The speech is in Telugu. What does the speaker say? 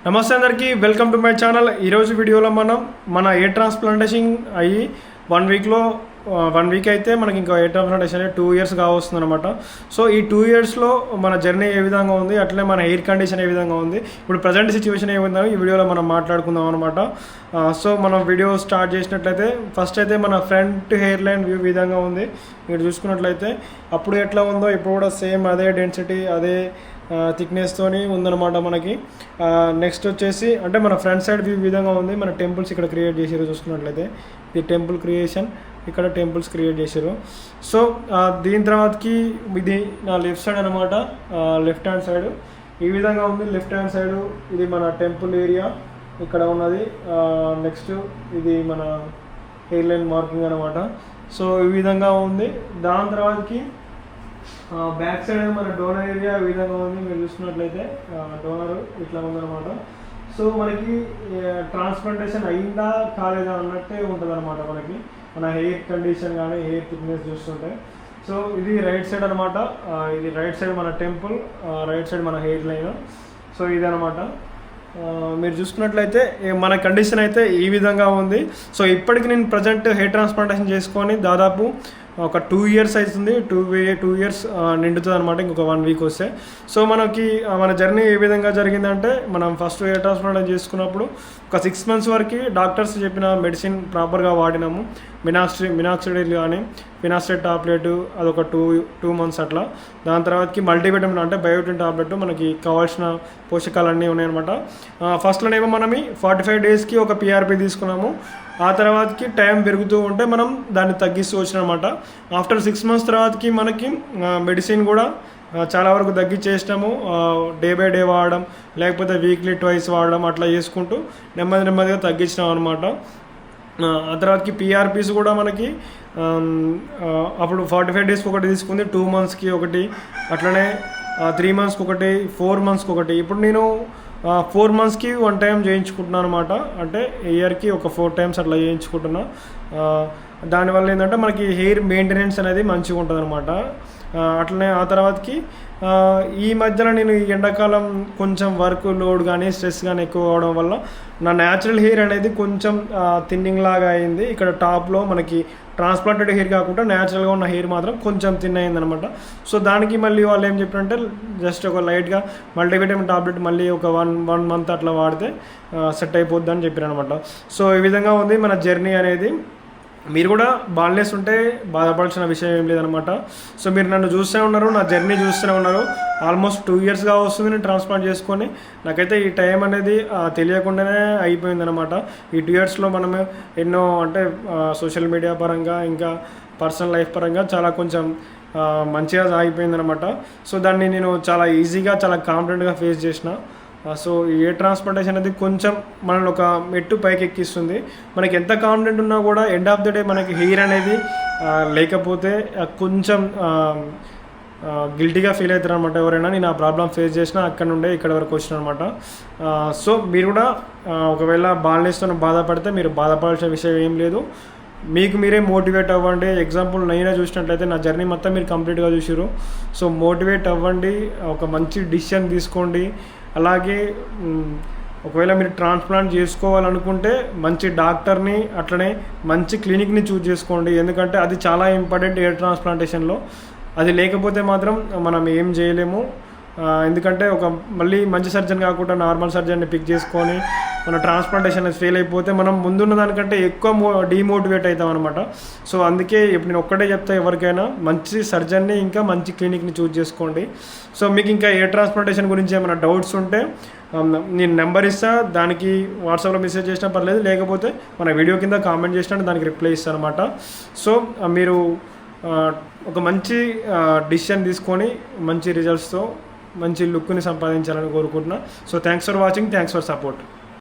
నమస్తే అందరికీ వెల్కమ్ టు మై ఛానల్. ఈరోజు వీడియోలో మనం మన ఎయిర్ ట్రాన్స్ప్లాంటేషన్ అయ్యి 1 వీక్ అయితే మనకి ఇంకా ఎయిర్ ట్రాన్స్ప్లాంటేషన్ 2 years కావస్తుంది అనమాట. సో ఈ 2 yearsలో మన జర్నీ ఏ విధంగా ఉంది, అట్లే మన హెయిర్ కండిషన్ ఏ విధంగా ఉంది, ఇప్పుడు ప్రజెంట్ సిచ్యువేషన్ ఏ విధంగా ఈ వీడియోలో మనం మాట్లాడుకుందాం అనమాట. సో మనం వీడియో స్టార్ట్ చేసినట్లయితే ఫస్ట్ అయితే మన ఫ్రంట్ హెయిర్ లైన్ వ్యూ విధంగా ఉంది. మీరు చూసుకున్నట్లయితే అప్పుడు ఎట్లా ఉందో ఇప్పుడు కూడా సేమ్ అదే డెన్సిటీ అదే థిక్నెస్తోని ఉందన్నమాట మనకి. నెక్స్ట్ వచ్చేసి అంటే మన ఫ్రంట్ సైడ్ వ్యూ విధంగా ఉంది. మన టెంపుల్స్ ఇక్కడ క్రియేట్ చేసారు. చూసుకున్నట్లయితే ఇది టెంపుల్ క్రియేషన్, ఇక్కడ టెంపుల్స్ క్రియేట్ చేశారు. సో దీని తర్వాతకి ఇది నా లెఫ్ట్ సైడ్ అనమాట. లెఫ్ట్ హ్యాండ్ సైడ్ ఈ విధంగా ఉంది. లెఫ్ట్ హ్యాండ్ సైడ్ ఇది మన టెంపుల్ ఏరియా ఇక్కడ ఉన్నది. నెక్స్ట్ ఇది మన హెయిర్ లైన్ మార్కింగ్ అనమాట. సో ఈ విధంగా ఉంది. దాని తర్వాతకి బ్యాక్ సైడ్ మన డోనర్ ఏరియా ఈ విధంగా ఉంది. మీరు చూసుకున్నట్లయితే డోనర్ ఇట్లా ఉందన్నమాట. సో మనకి ట్రాన్స్ప్లాంటేషన్ అయిందా కాలేదా అన్నట్టే ఉంటుంది అనమాట మనకి, మన హెయిర్ కండిషన్ కానీ హెయిర్ థిక్నెస్ చూస్తుంటే. సో ఇది రైట్ సైడ్ అనమాట. ఇది రైట్ సైడ్ మన టెంపుల్, రైట్ సైడ్ మన హెయిర్ లైన్. సో ఇదనమాట. మీరు చూసుకున్నట్లయితే మన కండిషన్ అయితే ఈ విధంగా ఉంది. సో ఇప్పటికి నేను ప్రజెంట్ హెయిర్ ట్రాన్స్ప్లాంటేషన్ చేసుకొని దాదాపు ఒక 2 years అవుతుంది. 2 years నిండుతుంది అనమాట ఇంకొక 1 week వస్తే. సో మనకి మన జర్నీ ఏ విధంగా జరిగిందంటే, మనం ఫస్ట్ హెయిర్ ట్రాన్స్ప్లాంట్ చేసుకున్నప్పుడు ఒక 6 months వరకు డాక్టర్స్ చెప్పిన మెడిసిన్ ప్రాపర్గా వాడినాము. మినాక్సిడిల్ కానీ ఫినాస్టేట్ టాబ్లెట్ అదొక 2 months అట్లా. దాని తర్వాతకి మల్టీవిటమిన్ అంటే బయోటిన్ టాబ్లెట్ మనకి కావాల్సిన పోషకాలన్నీ ఉన్నాయన్నమాట. ఫస్ట్లోనేమో మనం 45 daysకి ఒక పిఆర్పి తీసుకున్నాము. ఆ తర్వాతకి టైం పెరుగుతూ ఉంటే మనం దాన్ని తగ్గిస్తూ వచ్చినమాట. ఆఫ్టర్ 6 months తర్వాతకి మనకి మెడిసిన్ కూడా చాలా వరకు తగ్గించేసినాము. డే బై డే వాడడం, లేకపోతే వీక్లీ ట్వైస్ వాడడం, అట్లా చేసుకుంటూ నెమ్మదిగా తగ్గించినాం అనమాట. ఆ తర్వాతకి పిఆర్పీస్ కూడా మనకి అప్పుడు 45 daysకి ఒకటి తీసుకుంది, 2 monthsకి ఒకటి, అట్లనే 3 monthsకి ఒకటి, 4 monthsకి ఒకటి. ఇప్పుడు నేను 4 monthsకి 1 time చేయించుకుంటున్నాను అనమాట. అంటే ఇయర్కి ఒక 4 times అట్లా చేయించుకుంటున్నా. దానివల్ల ఏంటంటే మనకి హెయిర్ మెయింటెనెన్స్ అనేది మంచిగా ఉంటుంది అనమాట. అట్లనే ఆ తర్వాతకి ఈ మధ్యలో నేను ఈ ఎండాకాలం కొంచెం వర్క్ లోడ్ కానీ స్ట్రెస్ కానీ ఎక్కువ అవడం వల్ల నా న్యాచురల్ హెయిర్ అనేది కొంచెం థిన్నింగ్ లాగా అయింది. ఇక్కడ టాప్లో మనకి ట్రాన్స్ప్లాంటెడ్ హెయిర్ కాకుండా న్యాచురల్గా ఉన్న హెయిర్ మాత్రం కొంచెం థిన్ అయిందనమాట. సో దానికి మళ్ళీ వాళ్ళు ఏం చెప్పారంటే జస్ట్ ఒక లైట్గా మల్టీవిటమిన్ టాబ్లెట్ మళ్ళీ ఒక 1 month అట్లా వాడితే సెట్ అయిపోద్ది అని చెప్పారు అనమాట. సో ఈ విధంగా ఉంది మన జర్నీ అనేది. మీరు కూడా బాల్నెస్ ఉంటే బాధపడాల్సిన విషయం ఏం లేదనమాట. సో మీరు నన్ను చూస్తూనే ఉన్నారు, నా జర్నీ చూస్తూనే ఉన్నారు. ఆల్మోస్ట్ 2 yearsగా వస్తుంది నేను ట్రాన్స్ప్లాంట్ చేసుకొని. నాకైతే ఈ టైం అనేది తెలియకుండానే అయిపోయిందనమాట. ఈ 2 yearsలో మనం ఎన్నో అంటే సోషల్ మీడియా పరంగా ఇంకా పర్సనల్ లైఫ్ పరంగా చాలా కొంచెం మంచిగా సాగిపోయిందనమాట. సో దాన్ని నేను చాలా ఈజీగా చాలా కాన్ఫిడెంట్గా ఫేస్ చేసిన. సో ఈ ఎయిర్ ట్రాన్స్ప్లాంటేషన్ అనేది కొంచెం మనల్ని ఒక మెట్టు పైకి ఎక్కిస్తుంది. మనకి ఎంత కాన్ఫిడెంట్ ఉన్నా కూడా ఎండ్ ఆఫ్ ద డే మనకి హెయిర్ అనేది లేకపోతే కొంచెం గిల్టీగా ఫీల్ అవుతారు అనమాట ఎవరైనా. నేను ఆ ప్రాబ్లం ఫేస్ చేసిన అక్కడ నుండే ఇక్కడ వరకు వచ్చిన అనమాట. సో మీరు కూడా ఒకవేళ బాల్నెస్తో బాధపడితే మీరు బాధపడాల్సిన విషయం ఏం లేదు. మీకు మీరే మోటివేట్ అవ్వండి. ఎగ్జాంపుల్ నేనే చూసినట్లయితే నా జర్నీ మొత్తం మీరు కంప్లీట్గా చూసారు. సో మోటివేట్ అవ్వండి, ఒక మంచి డిసిషన్ తీసుకోండి. అలాగే ఒకవేళ మీరు ట్రాన్స్ప్లాంట్ చేసుకోవాలనుకుంటే మంచి డాక్టర్ని అట్లనే మంచి క్లినిక్ని చూజ్ చేసుకోండి. ఎందుకంటే అది చాలా ఇంపార్టెంట్ ఎయిర్ ట్రాన్స్ప్లాంటేషన్లో. అది లేకపోతే మాత్రం మనం ఏం చేయలేము. ఎందుకంటే మళ్ళీ మంచి సర్జన్ కాకుండా నార్మల్ సర్జన్ని పిక్ చేసుకొని మన ట్రాన్స్ప్లాంటేషన్ ఫెయిల్ అయిపోతే మనం ముందున్న దానికంటే ఎక్కువ డీమోటివేట్ అవుతాం అనమాట. సో అందుకే ఇప్పుడు నేను ఒక్కటే చెప్తా, ఎవరికైనా మంచి సర్జన్ని ఇంకా మంచి క్లినిక్ని చూజ్ చేసుకోండి. సో మీకు ఇంకా ఏ ట్రాన్స్ప్లాంటేషన్ గురించి ఏమైనా డౌట్స్ ఉంటే నేను నెంబర్ ఇస్తా, దానికి వాట్సాప్లో మెసేజ్ చేసినా పర్లేదు, లేకపోతే మన వీడియో కింద కామెంట్ చేసినా దానికి రిప్లై ఇస్తాను అనమాట. సో మీరు ఒక మంచి డిసిషన్ తీసుకొని మంచి రిజల్ట్స్తో మంచి లుక్ని సంపాదించాలని కోరుకుంటున్నా. So thanks for watching, thanks for support.